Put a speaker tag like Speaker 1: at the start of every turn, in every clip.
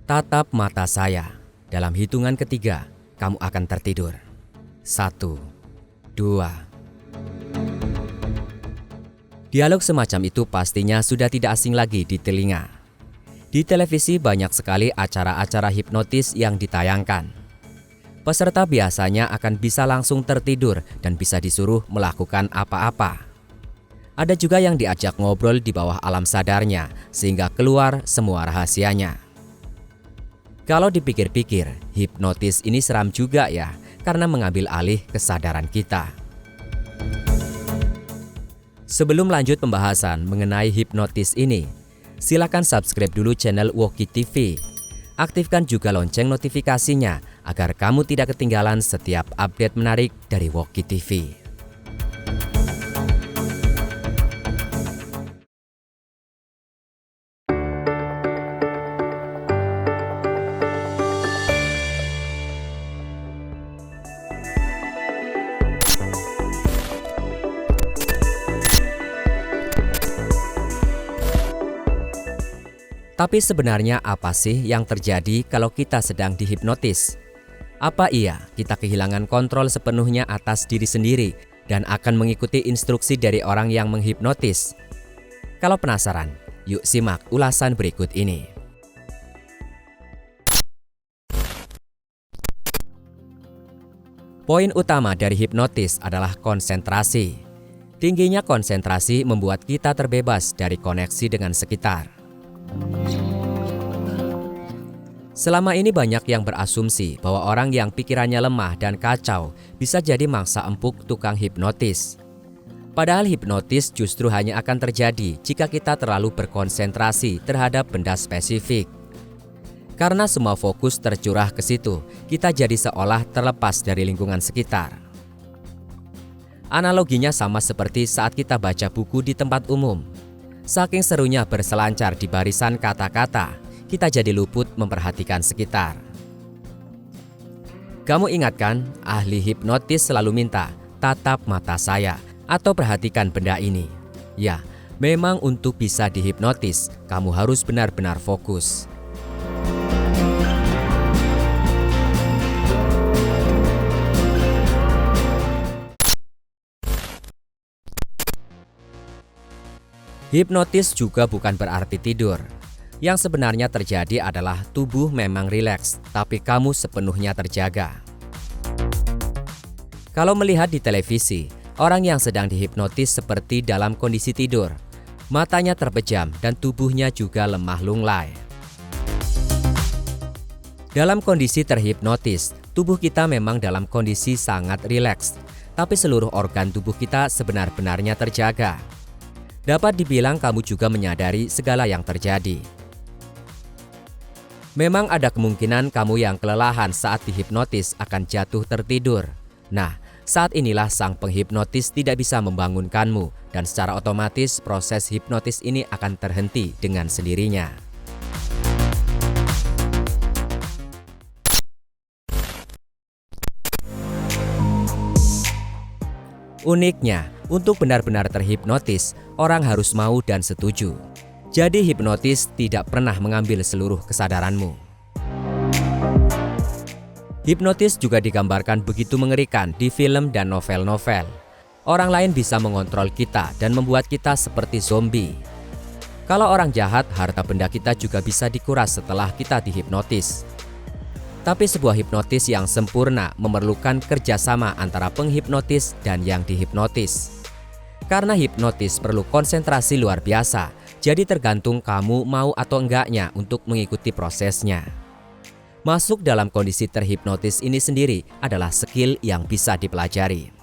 Speaker 1: Tatap mata saya. Dalam hitungan ketiga, kamu akan tertidur. 1, 2. Dialog semacam itu pastinya sudah tidak asing lagi di telinga. Di televisi banyak sekali acara-acara hipnotis yang ditayangkan. Peserta biasanya akan bisa langsung tertidur dan bisa disuruh melakukan apa-apa. Ada juga yang diajak ngobrol di bawah alam sadarnya sehingga keluar semua rahasianya. Kalau dipikir-pikir, hipnotis ini seram juga ya, karena mengambil alih kesadaran kita. Sebelum lanjut pembahasan mengenai hipnotis ini, silakan subscribe dulu channel Woki TV. Aktifkan juga lonceng notifikasinya agar kamu tidak ketinggalan setiap update menarik dari Woki TV. Tapi sebenarnya apa sih yang terjadi kalau kita sedang dihipnotis? Apa iya kita kehilangan kontrol sepenuhnya atas diri sendiri dan akan mengikuti instruksi dari orang yang menghipnotis? Kalau penasaran, yuk simak ulasan berikut ini. Poin utama dari hipnotis adalah konsentrasi. Tingginya konsentrasi membuat kita terbebas dari koneksi dengan sekitar. Selama ini banyak yang berasumsi bahwa orang yang pikirannya lemah dan kacau bisa jadi mangsa empuk tukang hipnotis. Padahal hipnotis justru hanya akan terjadi jika kita terlalu berkonsentrasi terhadap benda spesifik. Karena semua fokus tercurah ke situ, kita jadi seolah terlepas dari lingkungan sekitar. Analoginya sama seperti saat kita baca buku di tempat umum. Saking serunya berselancar di barisan kata-kata, kita jadi luput memperhatikan sekitar. Kamu ingat kan, ahli hipnotis selalu minta, tatap mata saya, atau perhatikan benda ini. Ya, memang untuk bisa dihipnotis, kamu harus benar-benar fokus. Hipnotis juga bukan berarti tidur. Yang sebenarnya terjadi adalah tubuh memang rileks, tapi kamu sepenuhnya terjaga. Kalau melihat di televisi, orang yang sedang dihipnotis seperti dalam kondisi tidur. Matanya terpejam dan tubuhnya juga lemah lunglai. Dalam kondisi terhipnotis, tubuh kita memang dalam kondisi sangat rileks, tapi seluruh organ tubuh kita sebenar-benarnya terjaga. Dapat dibilang kamu juga menyadari segala yang terjadi. Memang ada kemungkinan kamu yang kelelahan saat dihipnotis akan jatuh tertidur. Nah, saat inilah sang penghipnotis tidak bisa membangunkanmu dan secara otomatis proses hipnotis ini akan terhenti dengan sendirinya. Uniknya, untuk benar-benar terhipnotis, orang harus mau dan setuju. Jadi hipnotis tidak pernah mengambil seluruh kesadaranmu. Hipnotis juga digambarkan begitu mengerikan di film dan novel-novel. Orang lain bisa mengontrol kita dan membuat kita seperti zombie. Kalau orang jahat, harta benda kita juga bisa dikuras setelah kita dihipnotis. Tapi sebuah hipnotis yang sempurna memerlukan kerjasama antara penghipnotis dan yang dihipnotis. Karena hipnotis perlu konsentrasi luar biasa, jadi tergantung kamu mau atau enggaknya untuk mengikuti prosesnya. Masuk dalam kondisi terhipnotis ini sendiri adalah skill yang bisa dipelajari.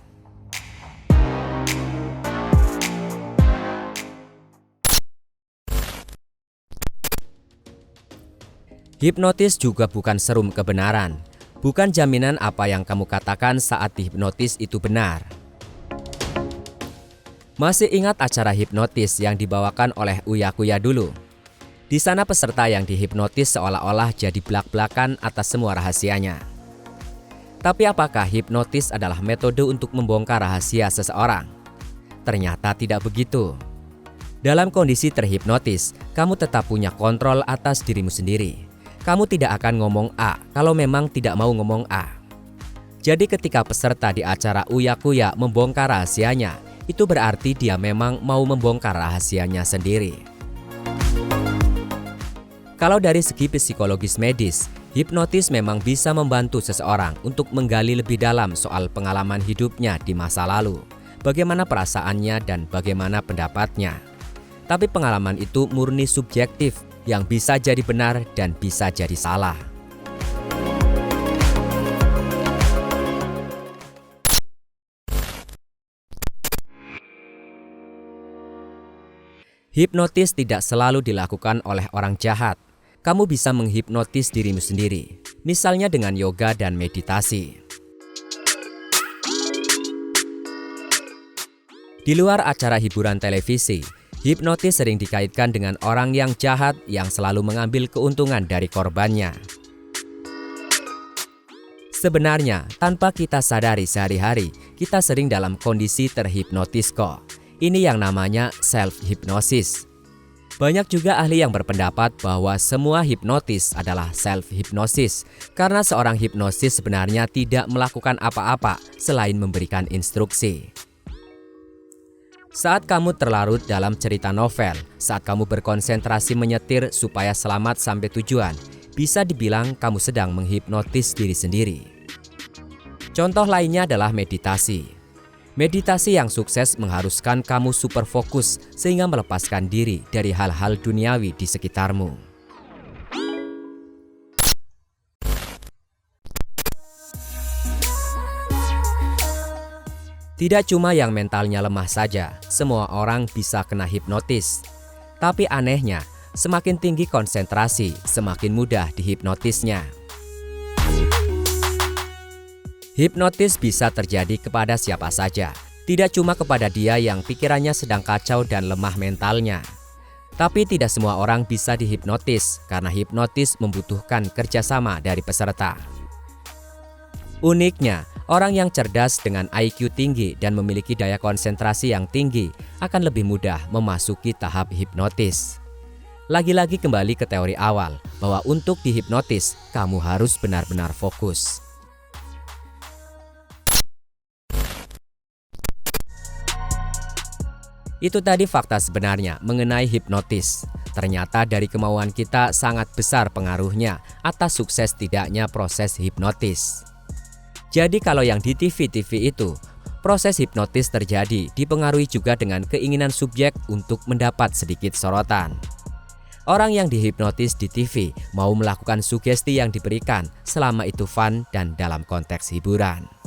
Speaker 1: Hipnotis juga bukan serum kebenaran, bukan jaminan apa yang kamu katakan saat dihipnotis itu benar. Masih ingat acara hipnotis yang dibawakan oleh Uya Kuya dulu? Di sana peserta yang dihipnotis seolah-olah jadi belak-belakan atas semua rahasianya. Tapi apakah hipnotis adalah metode untuk membongkar rahasia seseorang? Ternyata tidak begitu. Dalam kondisi terhipnotis, kamu tetap punya kontrol atas dirimu sendiri. Kamu tidak akan ngomong A kalau memang tidak mau ngomong A. Jadi ketika peserta di acara Uya-Kuya membongkar rahasianya, itu berarti dia memang mau membongkar rahasianya sendiri. Kalau dari segi psikologis medis, hipnotis memang bisa membantu seseorang untuk menggali lebih dalam soal pengalaman hidupnya di masa lalu, bagaimana perasaannya dan bagaimana pendapatnya. Tapi pengalaman itu murni subjektif, yang bisa jadi benar dan bisa jadi salah. Hipnotis tidak selalu dilakukan oleh orang jahat. Kamu bisa menghipnotis dirimu sendiri, misalnya dengan yoga dan meditasi. Di luar acara hiburan televisi, hipnotis sering dikaitkan dengan orang yang jahat yang selalu mengambil keuntungan dari korbannya. Sebenarnya, tanpa kita sadari sehari-hari, kita sering dalam kondisi terhipnotis kok. Ini yang namanya self-hipnosis. Banyak juga ahli yang berpendapat bahwa semua hipnotis adalah self-hipnosis, karena seorang hipnosis sebenarnya tidak melakukan apa-apa selain memberikan instruksi. Saat kamu terlarut dalam cerita novel, saat kamu berkonsentrasi menyetir supaya selamat sampai tujuan, bisa dibilang kamu sedang menghipnotis diri sendiri. Contoh lainnya adalah meditasi. Meditasi yang sukses mengharuskan kamu super fokus sehingga melepaskan diri dari hal-hal duniawi di sekitarmu. Tidak cuma yang mentalnya lemah saja, semua orang bisa kena hipnotis. Tapi anehnya, semakin tinggi konsentrasi, semakin mudah dihipnotisnya. Hipnotis bisa terjadi kepada siapa saja, tidak cuma kepada dia yang pikirannya sedang kacau dan lemah mentalnya. Tapi tidak semua orang bisa dihipnotis, karena hipnotis membutuhkan kerjasama dari peserta. Uniknya, orang yang cerdas dengan IQ tinggi dan memiliki daya konsentrasi yang tinggi akan lebih mudah memasuki tahap hipnotis. Lagi-lagi kembali ke teori awal, bahwa untuk dihipnotis, kamu harus benar-benar fokus. Itu tadi fakta sebenarnya mengenai hipnotis. Ternyata dari kemauan kita sangat besar pengaruhnya atas sukses tidaknya proses hipnotis. Jadi kalau yang di TV-TV itu, proses hipnotis terjadi dipengaruhi juga dengan keinginan subjek untuk mendapat sedikit sorotan. Orang yang dihipnotis di TV mau melakukan sugesti yang diberikan selama itu fun dan dalam konteks hiburan.